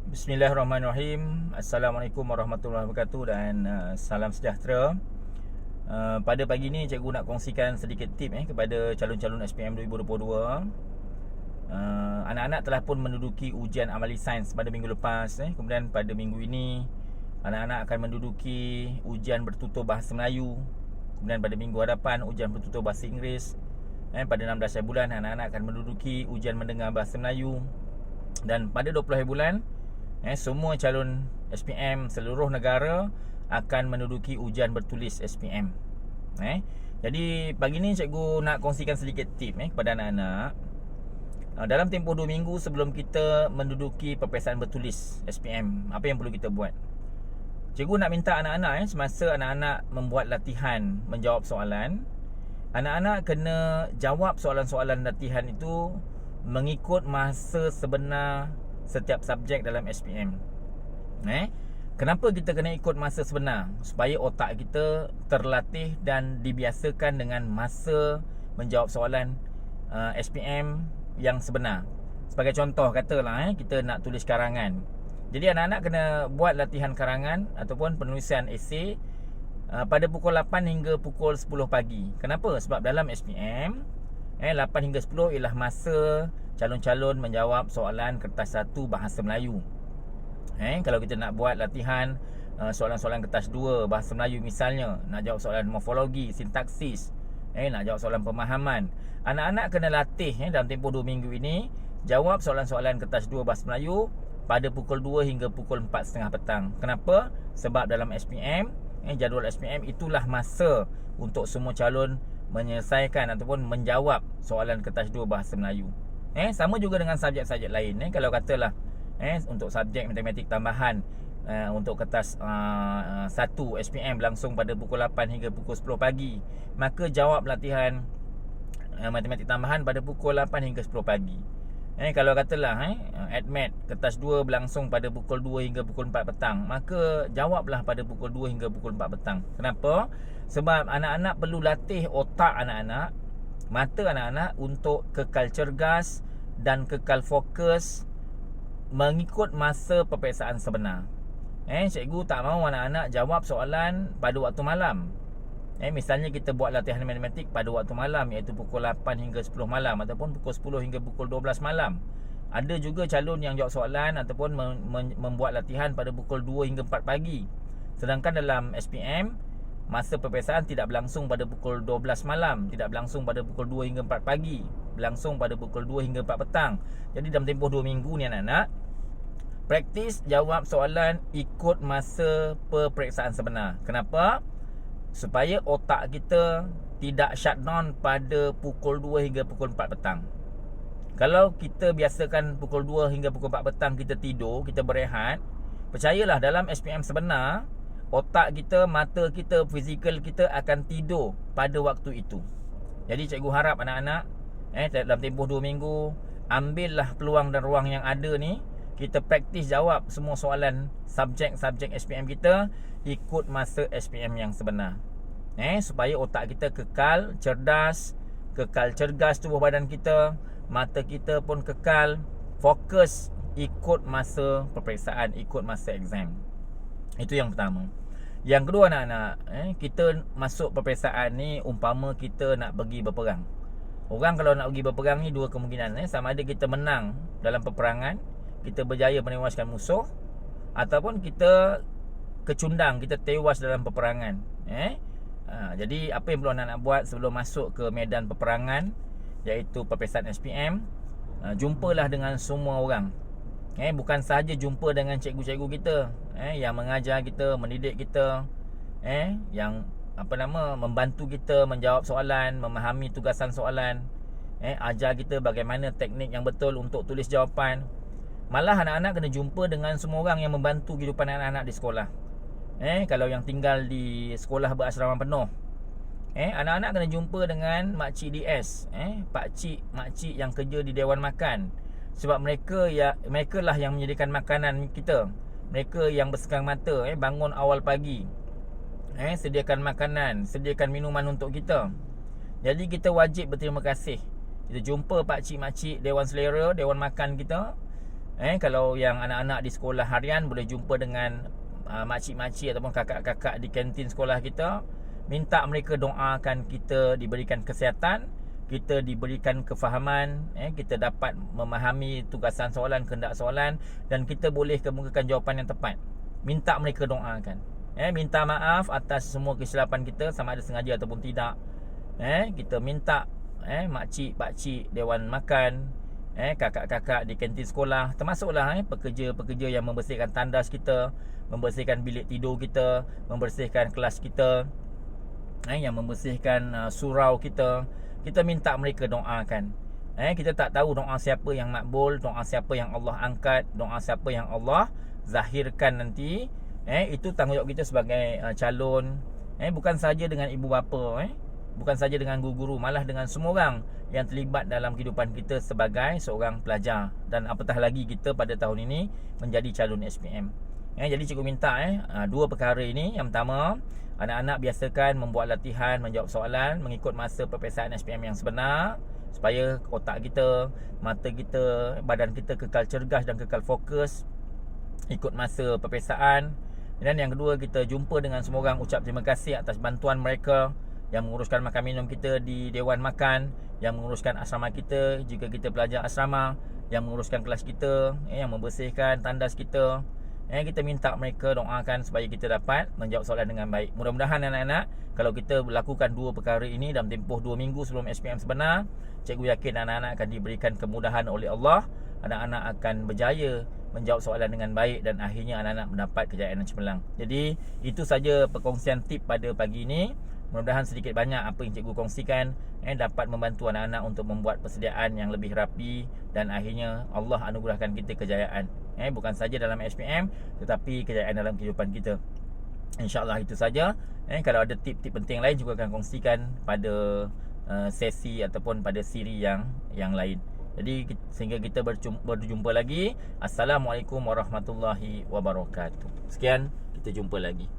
Bismillahirrahmanirrahim. Assalamualaikum warahmatullahi wabarakatuh dan salam sejahtera. Pada pagi ni cikgu nak kongsikan sedikit tip kepada calon-calon SPM 2022. Anak-anak telah pun menduduki ujian amali sains pada minggu lepas. Kemudian pada minggu ini anak-anak akan menduduki ujian bertutur bahasa Melayu. Kemudian pada minggu hadapan ujian bertutur bahasa Inggeris. Pada 16 hari bulan anak-anak akan menduduki ujian mendengar bahasa Melayu. Dan pada 20 hari bulan semua calon SPM seluruh negara akan menduduki ujian bertulis SPM. Jadi pagi ni cikgu nak kongsikan sedikit tip kepada anak-anak. Dalam tempoh 2 minggu sebelum kita menduduki peperiksaan bertulis SPM, apa yang perlu kita buat? Cikgu nak minta anak-anak semasa anak-anak membuat latihan menjawab soalan, anak-anak kena jawab soalan-soalan latihan itu mengikut masa sebenar setiap subjek dalam SPM. Kenapa kita kena ikut masa sebenar? Supaya otak kita terlatih dan dibiasakan dengan masa menjawab soalan SPM yang sebenar. Sebagai contoh katalah kita nak tulis karangan. Jadi anak-anak kena buat latihan karangan ataupun penulisan esei pada pukul 8 hingga pukul 10 pagi. Kenapa? Sebab dalam SPM 8 hingga 10 ialah masa calon-calon menjawab soalan kertas 1 bahasa Melayu. Kalau kita nak buat latihan soalan-soalan kertas 2 bahasa Melayu misalnya, nak jawab soalan morfologi, sintaksis, nak jawab soalan pemahaman, anak-anak kena latih dalam tempoh 2 minggu ini jawab soalan-soalan kertas 2 bahasa Melayu pada pukul 2 hingga pukul 4.30 petang. Kenapa? Sebab dalam SPM, jadual SPM itulah masa untuk semua calon menyelesaikan ataupun menjawab soalan kertas 2 bahasa Melayu. Sama juga dengan subjek-subjek lain. Kalau katalah untuk subjek matematik tambahan, untuk kertas 1 SPM berlangsung pada pukul 8 hingga pukul 10 pagi, maka jawab latihan matematik tambahan pada pukul 8 hingga 10 pagi. Kalau katalah admat kertas 2 berlangsung pada pukul 2 hingga pukul 4 petang, maka jawablah pada pukul 2 hingga pukul 4 petang. Kenapa? Sebab anak-anak perlu latih otak anak-anak, mata anak-anak untuk kekal cergas dan kekal fokus mengikut masa peperiksaan sebenar. Cikgu tak mahu anak-anak jawab soalan pada waktu malam. Misalnya kita buat latihan matematik pada waktu malam, iaitu pukul 8 hingga 10 malam ataupun pukul 10 hingga pukul 12 malam. Ada juga calon yang jawab soalan ataupun membuat latihan pada pukul 2 hingga 4 pagi. Sedangkan dalam SPM, masa peperiksaan tidak berlangsung pada pukul 12 malam, tidak berlangsung pada pukul 2 hingga 4 pagi, berlangsung pada pukul 2 hingga 4 petang. Jadi dalam tempoh 2 minggu ni anak-anak, praktis jawab soalan ikut masa peperiksaan sebenar. Kenapa? Supaya otak kita tidak shutdown pada pukul 2 hingga pukul 4 petang. Kalau kita biasakan pukul 2 hingga pukul 4 petang kita tidur, kita berehat, percayalah dalam SPM sebenar, otak kita, mata kita, fizikal kita akan tidur pada waktu itu. Jadi cikgu harap anak-anak dalam tempoh 2 minggu, ambillah peluang dan ruang yang ada ni, kita praktis jawab semua soalan subjek-subjek SPM kita ikut masa SPM yang sebenar. Supaya otak kita kekal cerdas, kekal cergas tubuh badan kita, mata kita pun kekal fokus ikut masa peperiksaan, ikut masa exam. Itu yang pertama. Yang kedua anak-anak, kita masuk peperiksaan ni umpama kita nak pergi berperang. Orang kalau nak pergi berperang ni dua kemungkinan. Sama ada kita menang dalam peperangan, kita berjaya menewaskan musuh, ataupun kita kecundang, kita tewas dalam peperangan. Jadi apa yang perlu anak-anak buat sebelum masuk ke medan peperangan, iaitu peperiksaan SPM, jumpalah dengan semua orang. Bukan sahaja jumpa dengan cikgu-cikgu kita yang mengajar kita, mendidik kita, yang membantu kita menjawab soalan, memahami tugasan soalan, ajar kita bagaimana teknik yang betul untuk tulis jawapan. Malah anak-anak kena jumpa dengan semua orang yang membantu kehidupan anak-anak di sekolah. Kalau yang tinggal di sekolah berasrama penuh, anak-anak kena jumpa dengan makcik DS, pakcik, makcik yang kerja di Dewan Makan. Sebab mereka lah yang menyediakan makanan kita. Mereka yang bersegang mata, bangun awal pagi, sediakan makanan, sediakan minuman untuk kita. Jadi kita wajib berterima kasih. Kita jumpa pakcik-makcik Dewan Selera, Dewan Makan kita, Kalau yang anak-anak di sekolah harian boleh jumpa dengan makcik-makcik ataupun kakak-kakak di kantin sekolah kita, minta mereka doakan kita diberikan kesihatan, kita diberikan kefahaman, kita dapat memahami tugasan soalan, kehendak soalan, dan kita boleh kemukakan jawapan yang tepat. Minta mereka doakan. Minta maaf atas semua kesilapan kita, sama ada sengaja ataupun tidak. Kita minta makcik, pakcik dewan makan, kakak-kakak di kantin sekolah, termasuklah pekerja-pekerja yang membersihkan tandas kita, membersihkan bilik tidur kita, membersihkan kelas kita, yang membersihkan surau kita. Kita minta mereka doakan. Kita tak tahu doa siapa yang makbul, doa siapa yang Allah angkat, doa siapa yang Allah zahirkan nanti. Itu tanggungjawab kita sebagai calon, bukan saja dengan ibu bapa, bukan saja dengan guru-guru, malah dengan semua orang yang terlibat dalam kehidupan kita sebagai seorang pelajar, dan apatah lagi kita pada tahun ini menjadi calon SPM. Jadi cikgu minta dua perkara ini. Yang pertama, anak-anak biasakan membuat latihan menjawab soalan mengikut masa peperiksaan SPM yang sebenar, supaya otak kita, mata kita, badan kita kekal cergas dan kekal fokus ikut masa peperiksaan. Dan yang kedua, kita jumpa dengan semua orang, ucap terima kasih atas bantuan mereka yang menguruskan makan minum kita di dewan makan, yang menguruskan asrama kita jika kita pelajar asrama, yang menguruskan kelas kita, yang membersihkan tandas kita. Kita minta mereka doakan supaya kita dapat menjawab soalan dengan baik. Mudah-mudahan anak-anak, kalau kita lakukan dua perkara ini dalam tempoh 2 minggu sebelum SPM sebenar, cikgu yakin anak-anak akan diberikan kemudahan oleh Allah. Anak-anak akan berjaya menjawab soalan dengan baik, dan akhirnya anak-anak mendapat kejayaan yang cemerlang. Jadi itu saja perkongsian tip pada pagi ini. Mudah-mudahan sedikit banyak apa yang cikgu kongsikan dapat membantu anak-anak untuk membuat persediaan yang lebih rapi, dan akhirnya Allah anugerahkan kita kejayaan, bukan saja dalam SPM tetapi kejayaan dalam kehidupan kita. InsyaAllah itu saja. Kalau ada tip-tip penting lain juga akan kongsikan pada sesi ataupun pada siri yang lain. Jadi sehingga kita berjumpa lagi. Assalamualaikum warahmatullahi wabarakatuh. Sekian, kita jumpa lagi.